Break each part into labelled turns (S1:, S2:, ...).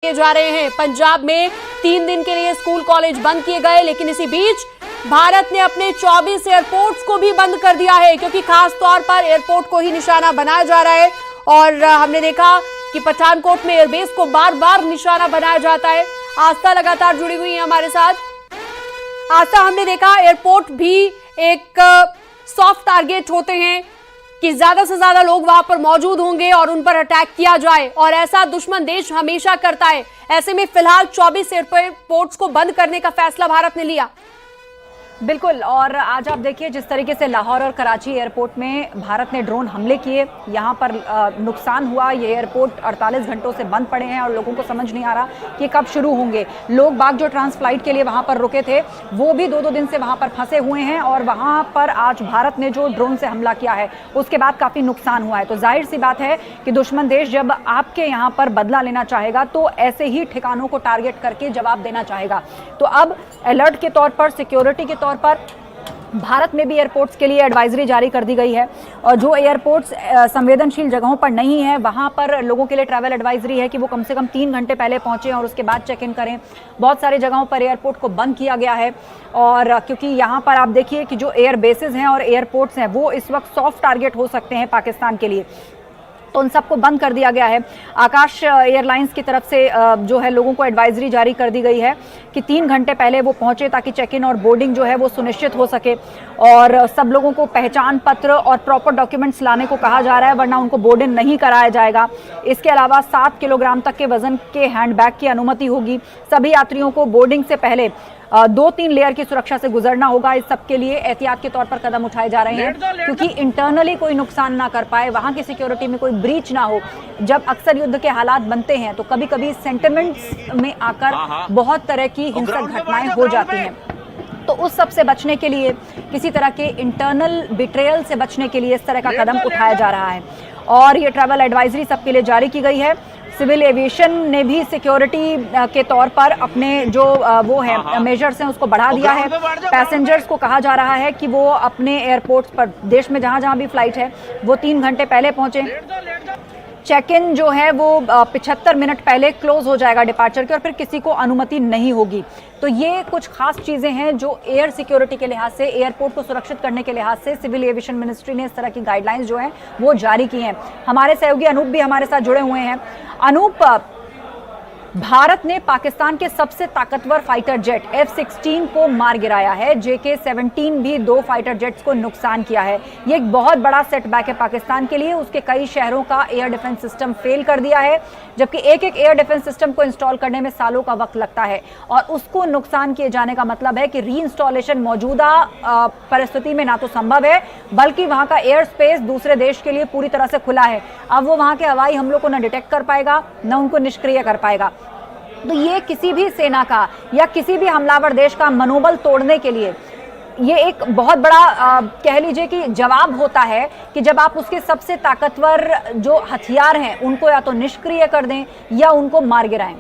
S1: किए जा रहे हैं। पंजाब में 3 दिन के लिए स्कूल कॉलेज बंद किए गए, लेकिन इसी बीच भारत ने अपने 24 एयरपोर्ट्स को भी बंद कर दिया है, क्योंकि खास तौर पर एयरपोर्ट को ही निशाना बनाया जा रहा है। और हमने देखा कि पठानकोट में एयरबेस को बार बार निशाना बनाया जाता है। आस्था लगातार जुड़ी हुई है हमारे साथ। आस्था, हमने देखा एयरपोर्ट भी एक सॉफ्ट टारगेट होते हैं कि ज्यादा से ज्यादा लोग वहां पर मौजूद होंगे और उन पर अटैक किया जाए, और ऐसा दुश्मन देश हमेशा करता है। ऐसे में फिलहाल 24 एयरपोर्ट्स को बंद करने का फैसला भारत ने लिया।
S2: बिल्कुल, और आज आप देखिए जिस तरीके से लाहौर और कराची एयरपोर्ट में भारत ने ड्रोन हमले किए, यहाँ पर नुकसान हुआ। ये एयरपोर्ट 48 घंटों से बंद पड़े हैं और लोगों को समझ नहीं आ रहा कि कब शुरू होंगे। लोग बाग जो ट्रांस फ्लाइट के लिए वहाँ पर रुके थे, वो भी 2-2 दिन से वहाँ पर फंसे हुए हैं, और वहाँ पर आज भारत ने जो ड्रोन से हमला किया है उसके बाद काफ़ी नुकसान हुआ है। तो जाहिर सी बात है कि दुश्मन देश जब आपके यहाँ पर बदला लेना चाहेगा तो ऐसे ही ठिकानों को टारगेट करके जवाब देना चाहेगा। तो अब अलर्ट के तौर पर, सिक्योरिटी के तौर पर भारत में भी एयरपोर्ट्स के लिए एडवाइजरी जारी कर दी गई है, और जो एयरपोर्ट्स संवेदनशील जगहों पर नहीं है वहां पर लोगों के लिए ट्रैवल एडवाइजरी है कि वो कम से कम 3 घंटे पहले पहुंचें और उसके बाद चेक इन करें। बहुत सारी जगहों पर एयरपोर्ट को बंद किया गया है, और क्योंकि यहाँ पर आप देखिए कि जो एयर बेसेस हैं और एयरपोर्ट्स हैं वो इस वक्त सॉफ्ट टारगेट हो सकते हैं पाकिस्तान के लिए, तो उन सबको बंद कर दिया गया है। आकाश एयरलाइंस की तरफ से जो है लोगों को एडवाइजरी जारी कर दी गई है कि 3 घंटे पहले वो पहुंचे ताकि चेक इन और बोर्डिंग जो है वो सुनिश्चित हो सके, और सब लोगों को पहचान पत्र और प्रॉपर डॉक्यूमेंट्स लाने को कहा जा रहा है, वरना उनको बोर्ड इन नहीं कराया जाएगा। इसके अलावा 7 किलोग्राम तक के वजन के हैंडबैग की अनुमति होगी। सभी यात्रियों को बोर्डिंग से पहले 2-3 लेयर की सुरक्षा से गुजरना होगा। इस सब के लिए एहतियात के तौर पर कदम उठाए जा रहे हैं, क्योंकि इंटरनली कोई नुकसान ना कर पाए, वहां की सिक्योरिटी में कोई ब्रीच ना हो। जब अक्सर युद्ध के हालात बनते हैं तो कभी कभी सेंटिमेंट्स में आकर बहुत तरह की हिंसक घटनाएं हो जाती हैं। तो उस सब से बचने के लिए, किसी तरह के इंटरनल बिट्रेयल से बचने के लिए इस तरह का कदम उठाया जा रहा है, और ये ट्रैवल एडवाइजरी सबके लिए जारी की गई है। सिविल एविएशन ने भी सिक्योरिटी के तौर पर अपने जो वो है मेजर्स हैं उसको बढ़ा दिया है। पैसेंजर्स को कहा जा रहा है कि वो अपने एयरपोर्ट्स पर, देश में जहां जहां भी फ्लाइट है, वो 3 घंटे पहले पहुंचे। चेक इन जो है वो 75 मिनट पहले क्लोज हो जाएगा डिपार्चर के, और फिर किसी को अनुमति नहीं होगी। तो ये कुछ खास चीजें हैं जो एयर सिक्योरिटी के लिहाज से, एयरपोर्ट को सुरक्षित करने के लिहाज से सिविल एविएशन मिनिस्ट्री ने इस तरह की गाइडलाइंस जो हैं वो जारी की हैं। हमारे सहयोगी अनूप भी हमारे साथ जुड़े हुए हैं। अनूप, भारत ने पाकिस्तान के सबसे ताकतवर फाइटर जेट F-16 को मार गिराया है। JK-17 भी 2 फाइटर जेट्स को नुकसान किया है। ये एक बहुत बड़ा सेटबैक है पाकिस्तान के लिए। उसके कई शहरों का एयर डिफेंस सिस्टम फेल कर दिया है, जबकि एक एयर डिफेंस सिस्टम को इंस्टॉल करने में सालों का वक्त लगता है, और उसको नुकसान किए जाने का मतलब है कि रीइंस्टॉलेशन मौजूदा परिस्थिति में ना तो संभव है, बल्कि वहां का एयर स्पेस दूसरे देश के लिए पूरी तरह से खुला है। अब वो वहां के हवाई हमलों को न डिटेक्ट कर पाएगा, न उनको निष्क्रिय कर पाएगा। तो ये किसी भी सेना का या किसी भी हमलावर देश का मनोबल तोड़ने के लिए ये एक बहुत बड़ा कह लीजिए कि जवाब होता है, कि जब आप उसके सबसे ताकतवर जो हथियार हैं उनको या तो निष्क्रिय कर दें या उनको मार गिराएं।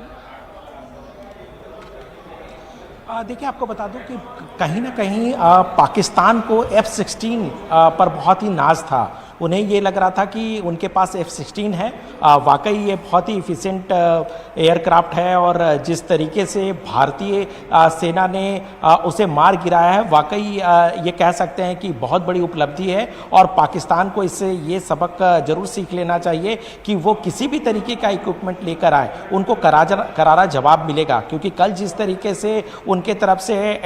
S3: देखिए, आपको बता दूं कि कहीं ना कहीं पाकिस्तान को F-16 पर बहुत ही नाज था। उन्हें ये लग रहा था कि उनके पास F-16 है। वाकई ये बहुत ही इफ़िशिएंट एयरक्राफ्ट है, और जिस तरीके से भारतीय सेना ने उसे मार गिराया है, वाकई ये कह सकते हैं कि बहुत बड़ी उपलब्धि है। और पाकिस्तान को इससे ये सबक जरूर सीख लेना चाहिए कि वो किसी भी तरीके का इक्विपमेंट लेकर आए, उनको करारा जवाब मिलेगा। क्योंकि कल जिस तरीके से उनके तरफ से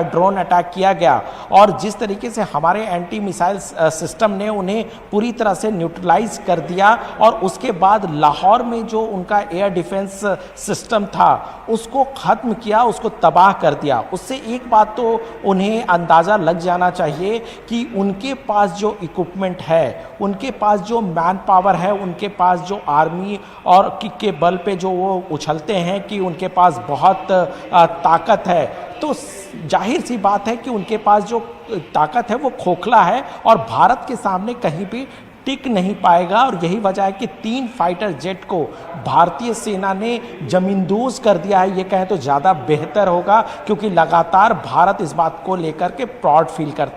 S3: ड्रोन अटैक किया गया, और जिस तरीके से हमारे एंटी मिसाइल सिस्टम ने उन्हें पूरी तरह से न्यूट्रलाइज कर दिया, और उसके बाद लाहौर में जो उनका एयर डिफेंस सिस्टम था उसको खत्म किया, उसको तबाह कर दिया। उससे एक बात तो उन्हें अंदाज़ा लग जाना चाहिए कि उनके पास जो इक्विपमेंट है, उनके पास जो मैन पावर है, उनके पास जो आर्मी और के बल पे जो वो उछलते हैं कि उनके पास बहुत ताकत है, तो जाहिर सी बात है कि उनके पास जो ताकत है वो खोखला है, और भारत के सामने कहीं भी टिक नहीं पाएगा। और यही वजह है कि 3 फाइटर जेट को भारतीय सेना ने जमींदोज कर दिया है। ये कहें तो ज़्यादा बेहतर होगा, क्योंकि लगातार भारत इस बात को लेकर के प्राउड फील करता है।